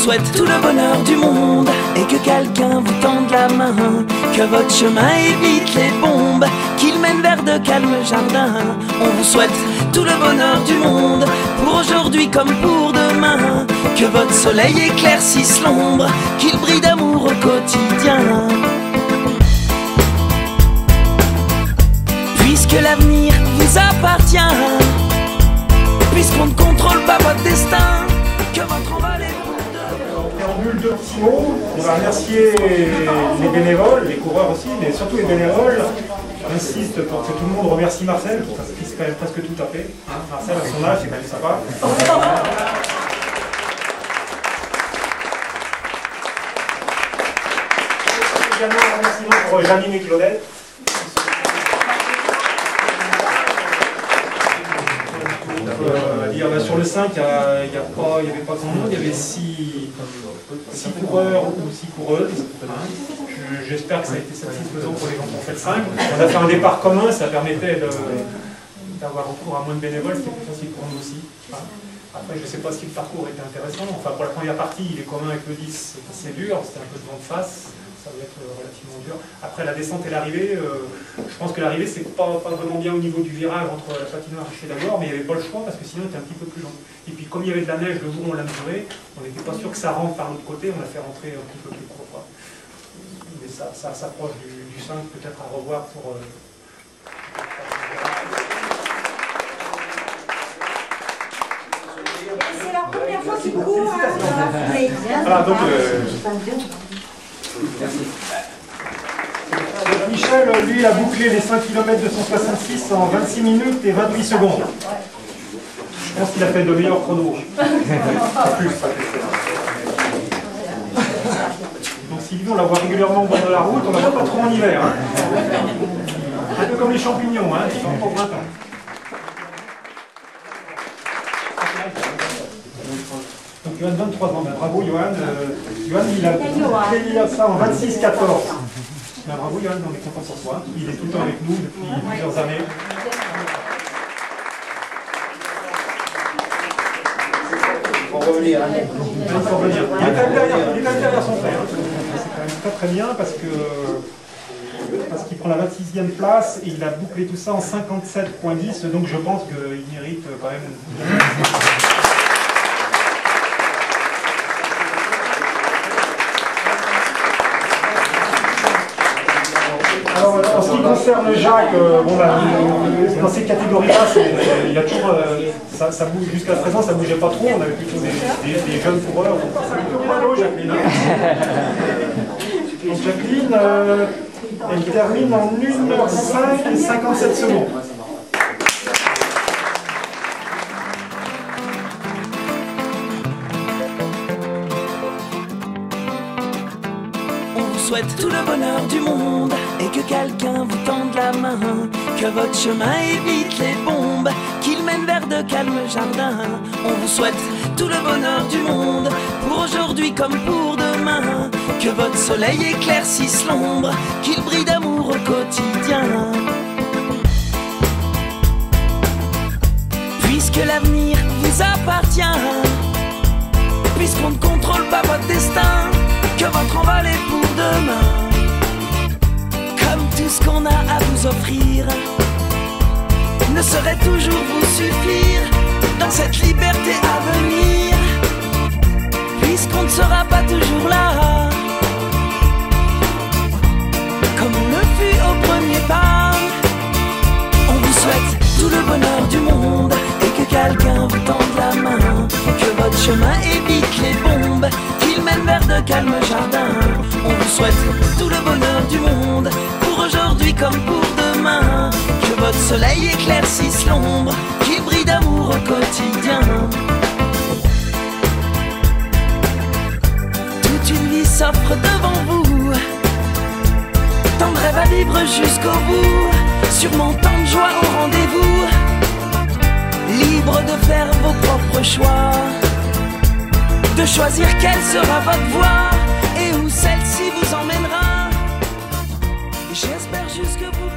souhaite tout le bonheur du monde et que quelqu'un vous tende la main, que votre chemin évite les bombes, qu'il mène vers de calmes jardins. On vous souhaite tout le bonheur du monde, pour aujourd'hui comme pour demain, que votre soleil éclaircisse l'ombre, qu'il brille d'amour au quotidien. Puisque l'avenir vous appartient, puisqu'on ne contrôle pas votre destin, que votre envol est pour demain. On préambule deux petits mots. On va remercier les bénévoles, les coureurs aussi, mais surtout les bénévoles. J'insiste pour que tout le monde remercie Marcel, qui s'inscrit quand même presque tout à fait. Marcel, à son âge, c'est quand même sympa. Également un remerciement pour Janine et Claudette. Sur le 5, il n'y avait pas grand monde, il y avait 6 coureurs ou 6 coureuses. J'espère que ça a été satisfaisant pour les gens qui ont fait le 5. On a fait un départ commun, ça permettait d'avoir recours à moins de bénévoles, c'était plus facile pour nous aussi. Après, je ne sais pas si le parcours était intéressant. Enfin, pour la première partie, il est commun avec le 10, c'est dur, c'était un peu de vent de face. Ça va être relativement dur. Après la descente et l'arrivée, je pense que l'arrivée c'est pas vraiment bien au niveau du virage entre la patinoire et chez Lagor, mais il n'y avait pas le choix parce que sinon il était un petit peu plus long. Et puis comme il y avait de la neige le jour où on l'a mesuré, on n'était pas sûr que ça rentre par l'autre côté, on l'a fait rentrer un petit peu plus court. Mais ça s'approche du 5, peut-être à revoir pour... C'est la première fois qu'il court dans la foulée. Voilà, donc, Michel, lui, a bouclé les 5 km 266 en 26 minutes et 28 secondes. Je pense qu'il a fait de meilleurs chronos. Plus. Donc Sylvie, on la voit régulièrement au bord de la route, on ne la voit pas trop en hiver. Hein. Un peu comme les champignons, hein, qui sont au printemps. Donc Johan, 23 ans, ben, bravo Johan. Johan, il a fait ça en 26-14. Ben, bravo Johan, on est content pour toi. Il est tout le temps avec nous depuis plusieurs années. Il faut revenir. Il faut revenir. Il est quand même derrière son frère. C'est quand même très bien parce qu'il prend la 26e place et il a bouclé tout ça en 57,10. Donc je pense qu'il mérite quand même... Alors, en ce qui concerne Jacques, dans ces catégories-là, il y a toujours, ça bouge, jusqu'à présent, ça ne bougeait pas trop, on avait plutôt des jeunes coureurs. Ça plutôt pas l'eau, Jacqueline. Donc Jacqueline, elle termine en 1h05 et 57 secondes. Souhaite tout le bonheur du monde et que quelqu'un vous tende la main, que votre chemin évite les bombes, qu'il mène vers de calmes jardins. On vous souhaite tout le bonheur du monde, pour aujourd'hui comme pour demain, que votre soleil éclaircisse l'ombre, qu'il brille d'amour au quotidien. Puisque l'avenir vous appartient, puisqu'on ne contrôle pas votre destin, que votre envol est pour demain. Comme tout ce qu'on a à vous offrir ne saurait toujours vous suffire dans cette liberté à venir, puisqu'on ne sera pas toujours là comme on le fut au premier pas. On vous souhaite tout le bonheur du monde et que quelqu'un vous tende la main, que votre chemin évite les bombes, qu'il mène vers de calmes jardins. On vous souhaite tout le bonheur du monde, pour aujourd'hui comme pour demain, que votre soleil éclaircisse l'ombre, qu'il brille d'amour au quotidien. Toute une vie s'offre devant vous, tant de rêves à vivre jusqu'au bout, sûrement tant de joie au rendez-vous, libre de faire vos propres choix, de choisir quelle sera votre voie et où celle-ci vous emmènera. J'espère juste que vous